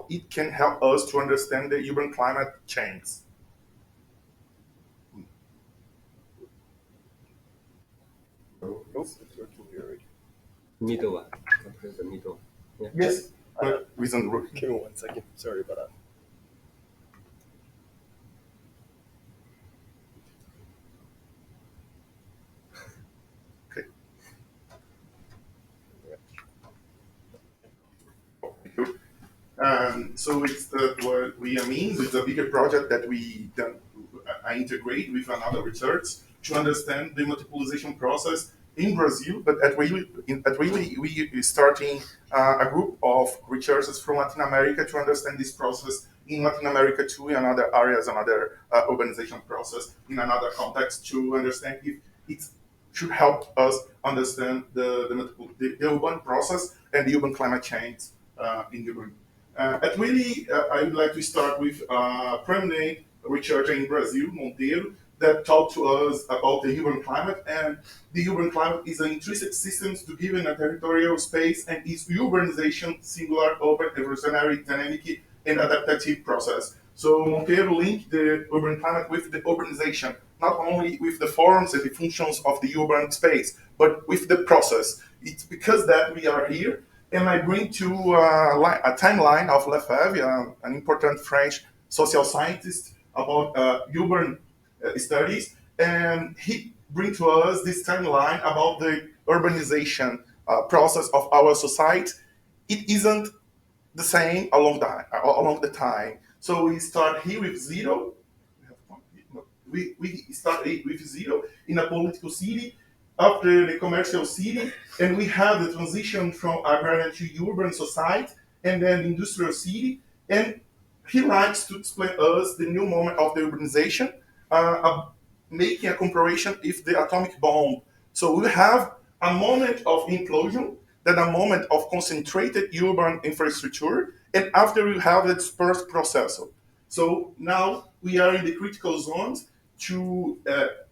it can help us to understand the urban climate change. Oh, it's working here already. Middle one. Press the middle. Yeah. Yes, but reason. Give me 1 second. Sorry about that. Okay. So it's what we mean. It's a bigger project that I integrate with another research to understand the multiplication process in Brazil. But at really we starting a group of researchers from Latin America to understand this process in Latin America too, in other areas, another urbanization process in another context to understand if it should help us understand the urban process and the urban climate change in urban. I would like to start with a prominent researcher in Brazil, Monteiro, that talked to us about the urban climate. And the urban climate is an intrinsic system to given a territorial space and is urbanization, singular, open, evolutionary, dynamic, and adaptive process. So Monteiro linked the urban climate with the urbanization, not only with the forms and the functions of the urban space, but with the process. It's because that we are here, and I bring to a timeline of Lefebvre, an important French social scientist about urban studies, and he bring to us this timeline about the urbanization process of our society. It isn't the same along the time. So we start here with zero. We start with zero in a political city, after the commercial city, and we have the transition from agrarian to urban society, and then industrial city. And he likes to explain us the new moment of the urbanization, making a comparison with the atomic bomb. So we have a moment of implosion, then a moment of concentrated urban infrastructure, and after we have the dispersed processor. So now we are in the critical zones to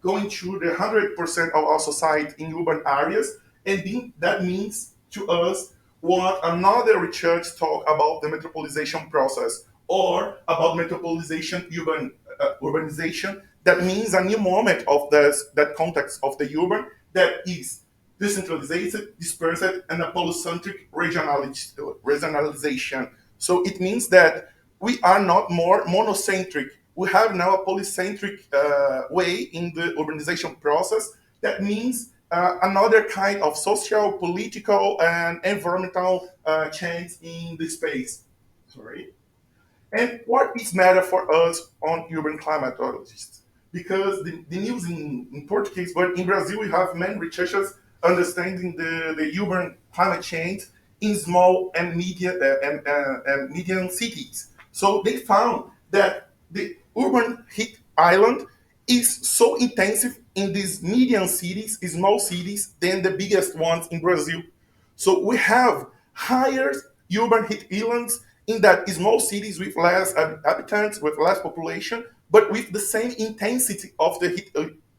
going through the 100% of our society in urban areas, and that means to us what another research talk about the metropolization process or about metropolization urbanization. That means a new moment of that context of the urban that is decentralized, dispersed, and a polycentric regionalization. So it means that we are not more monocentric. We have now a polycentric way in the urbanization process. That means another kind of social, political, and environmental change in the space. Sorry. And what is matter for us on urban climatologists? Because the news in Portuguese, but in Brazil we have many researchers understanding the urban climate change in small and medium cities. So they found that the urban heat island is so intensive in these medium cities, small cities, than the biggest ones in Brazil. So we have higher urban heat islands in that small cities with less inhabitants, with less population, but with the same intensity of the heat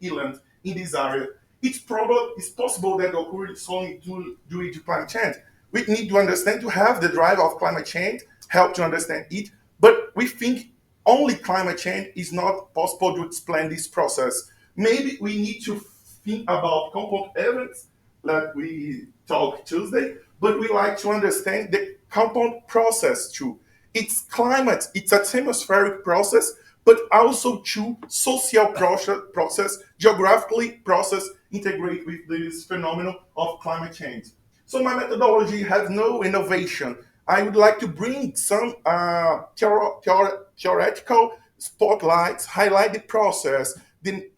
island in this area. It's possible that occurs only due to climate change. We need to understand to have the drive of climate change, help to understand it, but we think only climate change is not possible to explain this process. Maybe we need to think about compound events that we talked Tuesday, but we like to understand the compound process too. It's climate, it's a atmospheric process, but also to social process, geographically process integrate with this phenomenon of climate change. So my methodology has no innovation. I would like to bring some theoretical spotlights, highlight the process, then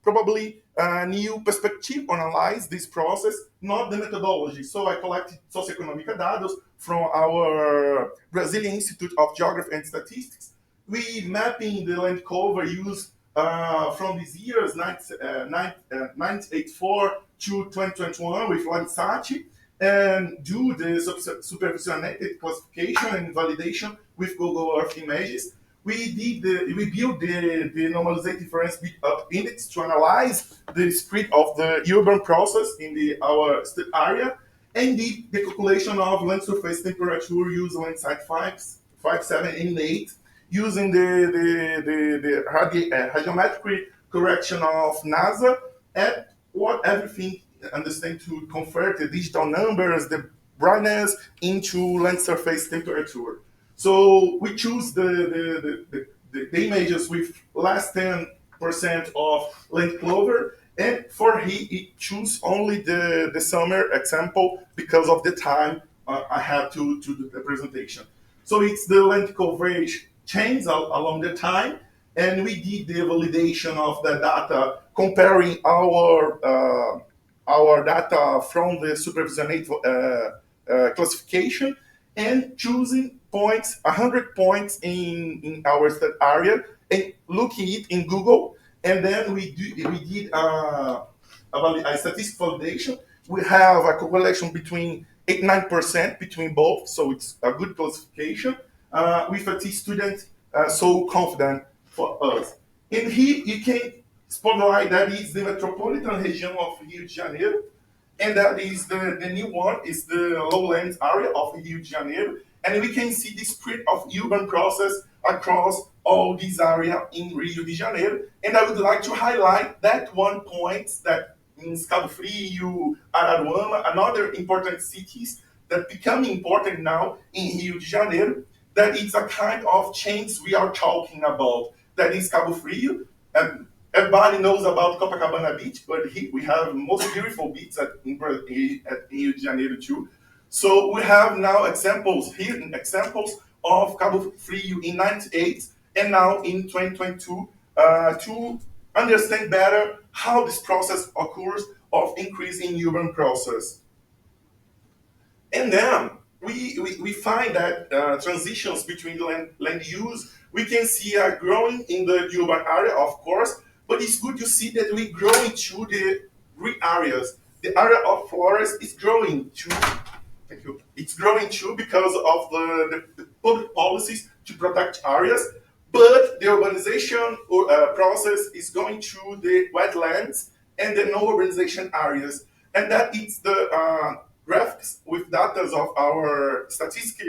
probably a new perspective analyze this process, not the methodology. So I collected socioeconomic data from our Brazilian Institute of Geography and Statistics. We mapping the land cover used from these years, 1984 to 2021 with Landsat, and do the supervisioned classification and validation with Google Earth images. We built the normalized difference up index to analyze the spread of the urban process in our area, and did the calculation of land surface temperature using Landsat 5, 7, and 8, using the radiometric correction of NASA, and what everything understand to convert the digital numbers, the brightness, into land surface temperature. So we choose the images with less than percent of land clover, and for he choose only the summer example because of the time I had to do the presentation. So it's the land coverage change along the time, and we did the validation of the data comparing our data from the supervisionate classification, and choosing points, 100 points in our stat area, and looking it in Google. And then we did a statistical validation. We have a correlation between 8 9% between both, so it's a good classification with a T student so confident for us. And here you can spotlight that is the metropolitan region of Rio de Janeiro, and that is the new one is the lowlands area of Rio de Janeiro, and we can see the spread of urban process across all this area in Rio de Janeiro. And I would like to highlight that one point that means Cabo Frio, Araruama, another important cities that become important now in Rio de Janeiro. That is a kind of change we are talking about. That is Cabo Frio, and everybody knows about Copacabana Beach, but we have most beautiful beaches at Rio de Janeiro too. So we have now examples here, examples of Cabo Frio in '98 and now in 2022 to understand better how this process occurs of increase in urban process. And then we find that transitions between land use, we can see are growing in the urban area, of course, but it's good to see that we grow into the green areas. The area of forest is growing too. Thank you. It's growing too because of the public policies to protect areas, but the urbanization process is going through the wetlands and the no urbanization areas, and that is the graphics with data of our statistical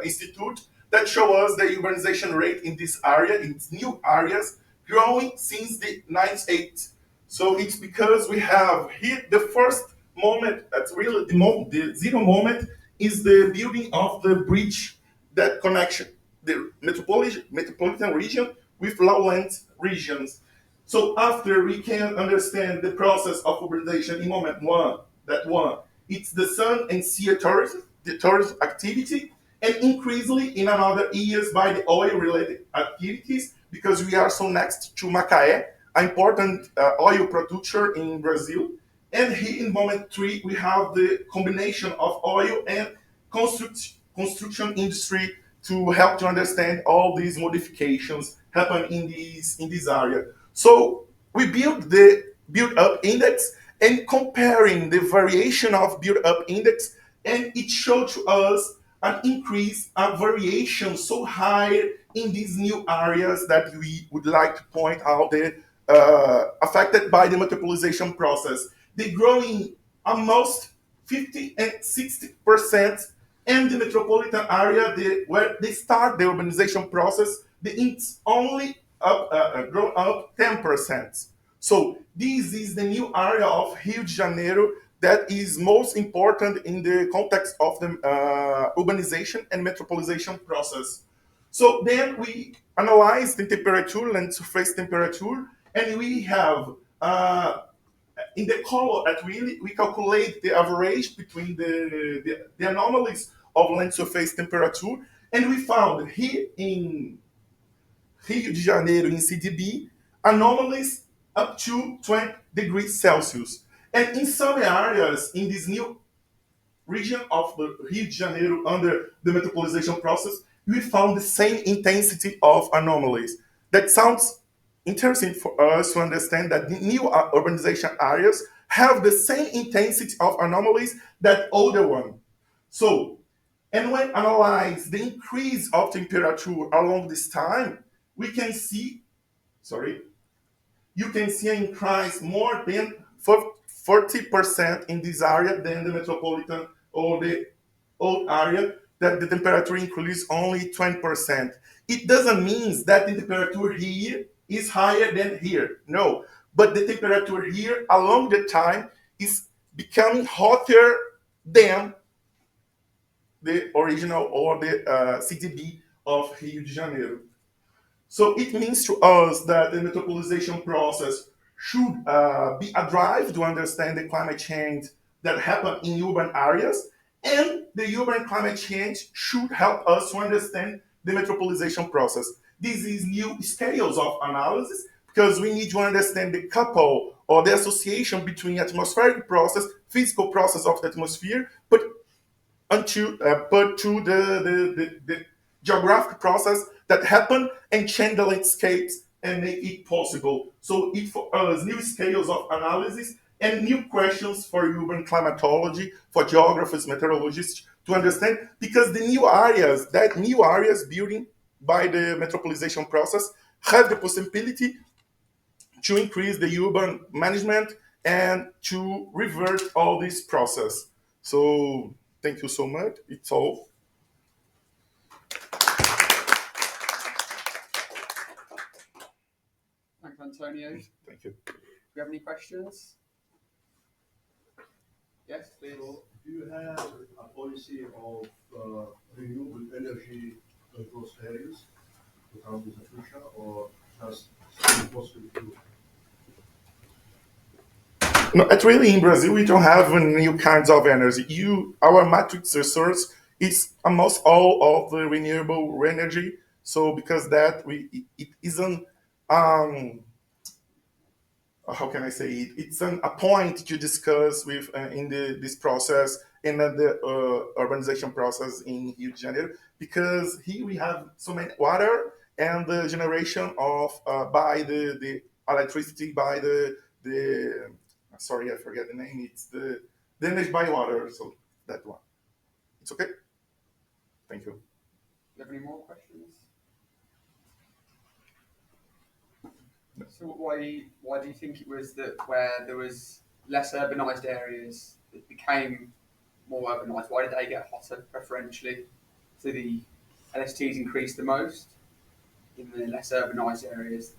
institute that show us the urbanization rate in this area, in new areas, growing since the 98. So it's because we have here the first moment, that's really the zero moment, is the building of the bridge that connection the metropolitan region with lowland regions. So after we can understand the process of urbanization in moment one, that one, it's the sun and sea tourism, the tourism activity, and increasingly in another years by the oil-related activities because we are so next to Macaé, an important oil producer in Brazil. And here in moment three, we have the combination of oil and construction industry to help to understand all these modifications happen in this area. So we build the build up index and comparing the variation of build up index, and it showed to us an increase, a variation so high in these new areas that we would like to point out the affected by the metropolization process. They growing almost 50 and 60%, and the metropolitan area where they start the urbanization process, it's only grown up 10%. So this is the new area of Rio de Janeiro that is most important in the context of the urbanization and metropolization process. So then we analyze the temperature and surface temperature, and we have in the color that we calculate the average between the anomalies of land surface temperature, and we found here in Rio de Janeiro in CDB anomalies up to 20 degrees Celsius. And in some areas in this new region of the Rio de Janeiro under the metropolization process, we found the same intensity of anomalies. That sounds interesting for us to understand that the new urbanization areas have the same intensity of anomalies that older one. So, and when analyze the increase of temperature along this time, we can see, sorry, you can see an increase more than 40% in this area than the metropolitan or the old area that the temperature increase only 20%. It doesn't mean that the temperature here is higher than here. No, but the temperature here along the time is becoming hotter than the original or the CDB of Rio de Janeiro. So it means to us that the metropolization process should be a drive to understand the climate change that happen in urban areas, and the urban climate change should help us to understand the metropolization process. This is new scales of analysis because we need to understand the couple or the association between atmospheric process, physical process of the atmosphere, but to the geographic process that happen and change the landscapes and make it possible. So it for us new scales of analysis and new questions for urban climatology, for geographers, meteorologists to understand, because the new areas building by the metropolization process have the possibility to increase the urban management and to revert all this process. So thank you so much. It's all. Thanks, Antonio. Do Thank you. you have any questions? Yes, please. So, do you have a policy of renewable energy in those areas to come in the future, or just impossible to? No, it's really in Brazil we don't have new kinds of energy. Our matrix resource is almost all of the renewable energy. So because that it isn't how can I say it? It's a point to discuss with in this process in the urbanization process in Rio de Janeiro, because here we have so many water and the generation of by the electricity by the sorry, I forget the name. It's the energy by water. So that one. It's okay. Thank you. Do you have any more questions? So why do you think it was that where there was less urbanised areas, it became more urbanised? Why did they get hotter preferentially? So the LSTs increased the most in the less urbanised areas.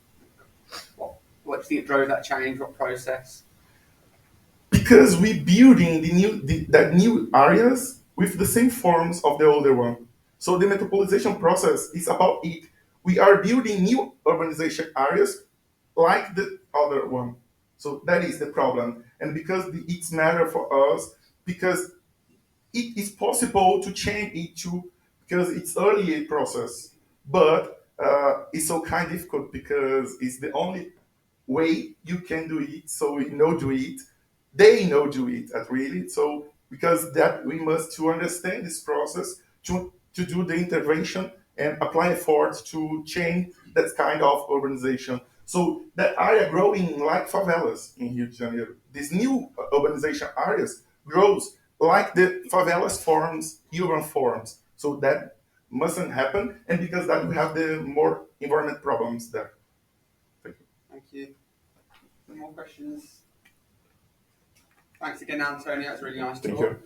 What do you think drove that change? What process? Because we building that new areas with the same forms of the older one. So the metropolization process is about it. We are building new urbanization areas like the other one. So that is the problem. And because it's matter for us, because it is possible to change it to, because it's early process, but it's so kind of difficult because it's the only way you can do it. So we know do it, they know do it at really. So because that we must to understand this process to do the intervention and apply efforts to change that kind of urbanization. So that area growing like favelas in Rio de Janeiro. These new urbanization areas grows like the favelas forms, urban forms. So that mustn't happen, and because that we have the more environment problems there. Thank you. Thank you. Any more questions? Thanks again, Antonio. That's really nice Thank talk. you.